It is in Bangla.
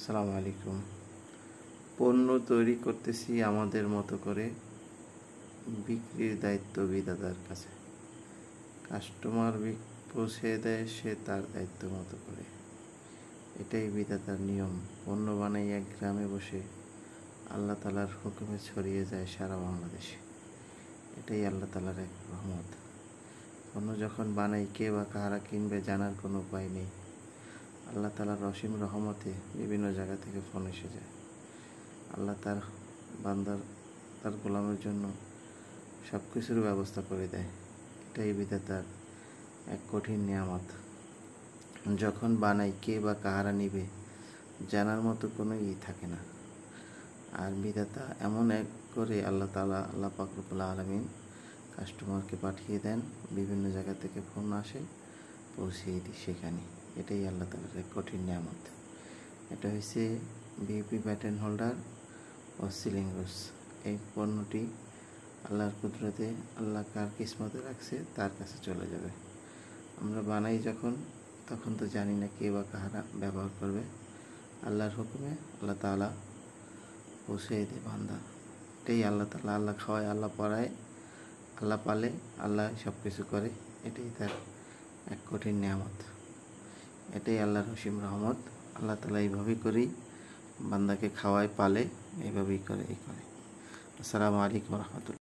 আসসালামু আলাইকুম। পণ্য তৈরি করতেছি আমাদের মতো করে, বিক্রির দায়িত্ব বিধাতার কাছে। কাস্টমার পৌঁছে দেয় সে তার দায়িত্ব মতো করে। এটাই বিধাতার নিয়ম। পণ্য বানাই এক গ্রামে বসে, আল্লাহ তালার হুকুমে ছড়িয়ে যায় সারা বাংলাদেশে। এটাই আল্লাহ তালার এক রহমত। পণ্য যখন বানাই কে বা কাহারা কিনবে জানার কোনো উপায় নেই। আল্লাহ তালার অসীম রহমতে বিভিন্ন জায়গা থেকে ফোন এসে যায়। আল্লাহ তার বান্দার তার গোলামের জন্য সব কিছুর ব্যবস্থা করে দেয়। এটাই বিধাতার এক কঠিন নিয়ামত। যখন বানাই কে বা কাহারা নিবে জানার মতো কোনো থাকে না। আর বিধাতা এমন এক করে আল্লাহ পাক রব্বুল আলামিন কাস্টমারকে পাঠিয়ে দেন, বিভিন্ন জায়গা থেকে ফোন আসে, পৌঁছিয়ে দিই সেখানে। এটাই আল্লাহ তাআলার এক কঠিন নিয়ামত। এটা হচ্ছে বিউপি প্যাটার্ন হোল্ডার ও সিলিং রোজ। এই পণ্যটি আল্লাহর কুদরতে, আল্লাহ কার কিসমতে রাখছে তার কাছে চলে যাবে। আমরা বানাই তখন তো জানি না কে বা কাহারা ব্যবহার করবে। আল্লাহর হুকুমে আল্লাহ তাআলা পৌঁছে দেয় বান্দা। এটাই আল্লাহ তাআলা। আল্লাহ খাওয়ায়, আল্লাহ পড়ায়, আল্লাহ পালে, আল্লাহ সব কিছু করে। এটাই তার এক কঠিন নিয়ামত। এটাই আল্লাহর অসীম রহমত। আল্লাহ তাআলা এইভাবেই করেই বান্দাকে খাওয়ায়, পালে, এইভাবেই করে। আসসালামু আলাইকুম রহমতুল্লাহ।